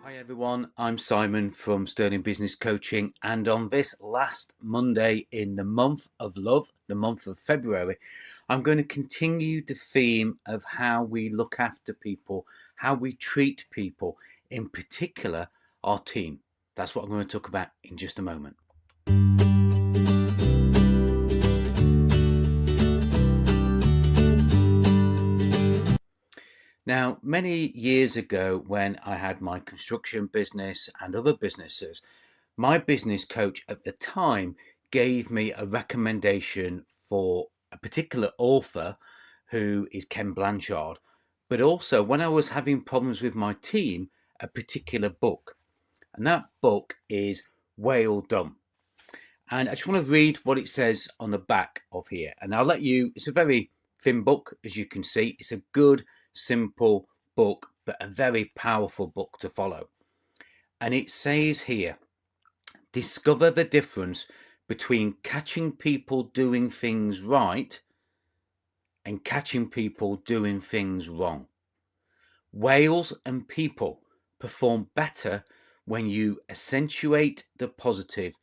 Hi everyone, I'm Simon from Sterling Business Coaching, and on this last Monday in the month of love, the month of February, I'm going to continue the theme of how we look after people, how we treat people, in particular our team. That's what I'm going to talk about in just a moment. Now, many years ago, when I had my construction business and other businesses, my business coach at the time gave me a recommendation for a particular author who is Ken Blanchard, but also when I was having problems with my team, a particular book. And that book is Whale Done. And I just want to read what it says on the back of here. And I'll let you, it's a very thin book, as you can see. It's a good, simple book, but a very powerful book to follow. And it says here, discover the difference between catching people doing things right and catching people doing things wrong. Whales and people perform better when you accentuate the positive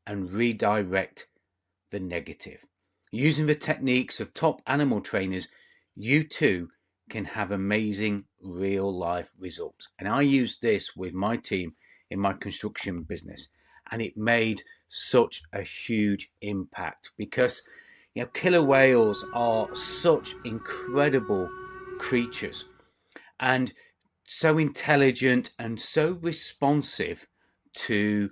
and redirect the negative. Using the techniques of top animal trainers, you too can have amazing real life results. And I used this with my team in my construction business, and it made such a huge impact because killer whales are such incredible creatures and so intelligent and so responsive to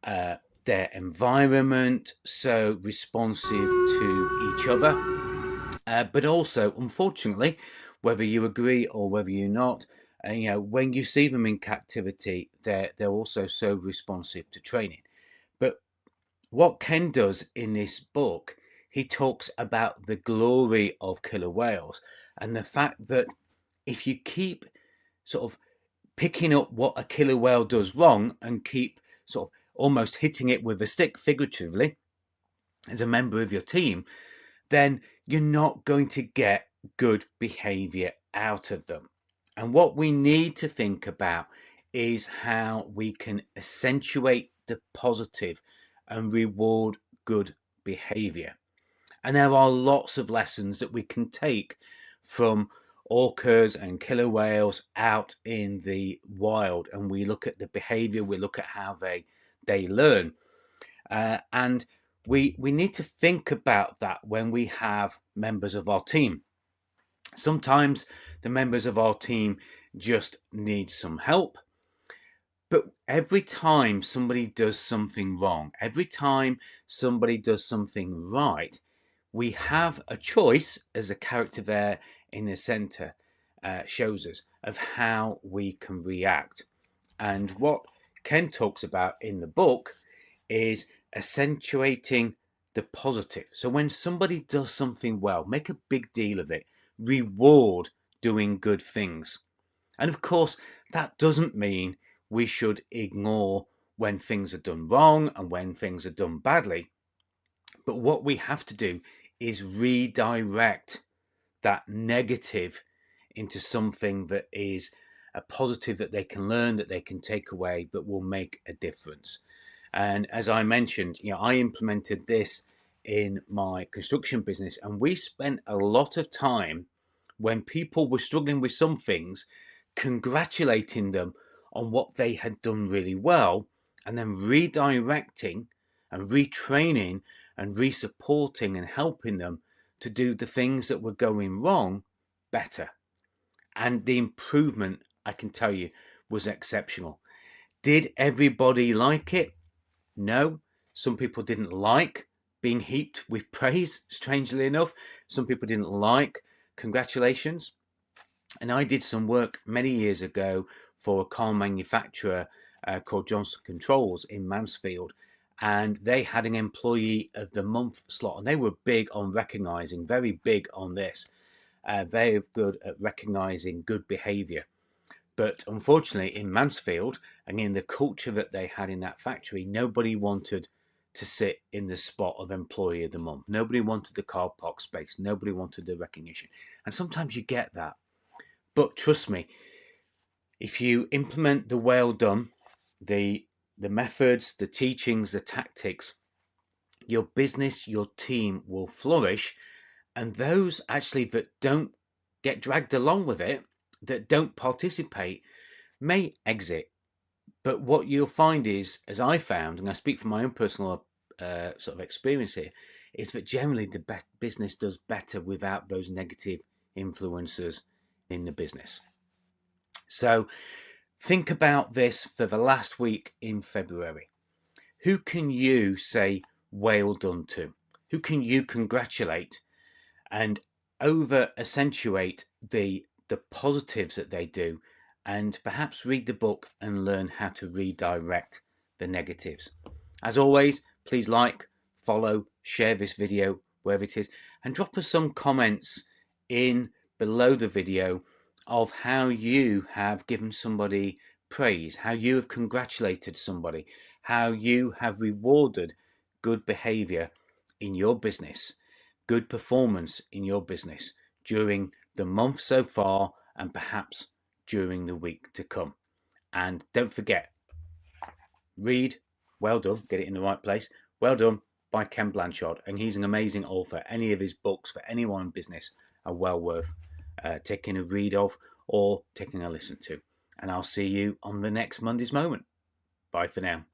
their environment, so responsive to each other, but also, unfortunately, whether you agree or whether you're not, when you see them in captivity, they're also so responsive to training. But what Ken does in this book, he talks about the glory of killer whales and the fact that if you keep sort of picking up what a killer whale does wrong and keep sort of almost hitting it with a stick figuratively as a member of your team, then you're not going to get good behavior out of them. And what we need to think about is how we can accentuate the positive and reward good behavior. And there are lots of lessons that we can take from orcas and killer whales out in the wild, and we look at the behavior, we look at how they learn, and we need to think about that when we have members of our team. Sometimes the members of our team just need some help, but every time somebody does something wrong, every time somebody does something right, we have a choice, as a character there in the center shows us, of how we can react. And what Ken talks about in the book is accentuating the positive. So when somebody does something well, make a big deal of it, reward doing good things. And of course, that doesn't mean we should ignore when things are done wrong and when things are done badly. But what we have to do is redirect that negative into something that is a positive that they can learn, that they can take away, that will make a difference. And as I mentioned, I implemented this in my construction business, and we spent a lot of time when people were struggling with some things, congratulating them on what they had done really well, and then redirecting and retraining and re-supporting and helping them to do the things that were going wrong better. And the improvement, I can tell you, was exceptional. Did everybody like it? No. Some people didn't like being heaped with praise, strangely enough. Some people didn't like congratulations. And I did some work many years ago for a car manufacturer called Johnson Controls in Mansfield. And they had an employee of the month slot, and they were big on recognizing, very big on this, very good at recognizing good behavior. But unfortunately, in Mansfield and in the culture that they had in that factory, nobody wanted to sit in the spot of employee of the month. Nobody wanted the car park space. Nobody wanted the recognition. And sometimes you get that. But trust me, if you implement the well done, the methods, the teachings, the tactics, your business, your team will flourish. And those actually that don't get dragged along with it, that don't participate, may exit. But what you'll find is, as I found, and I speak from my own personal sort of experience here, is that generally the business does better without those negative influences in the business. So think about this for the last week in February. Who can you say well done to? Who can you congratulate and over accentuate the positives that they do, and perhaps read the book and learn how to redirect the negatives? As always, please like, follow, share this video wherever it is, and drop us some comments in below the video of how you have given somebody praise, how you have congratulated somebody, how you have rewarded good behavior in your business, good performance in your business during the month so far, and perhaps during the week to come. And don't forget, read Well Done, get it in the right place, Well Done by Ken Blanchard, and he's an amazing author. Any of his books for anyone in business are well worth taking a read of or taking a listen to. And I'll see you on the next Monday's Moment. Bye for now.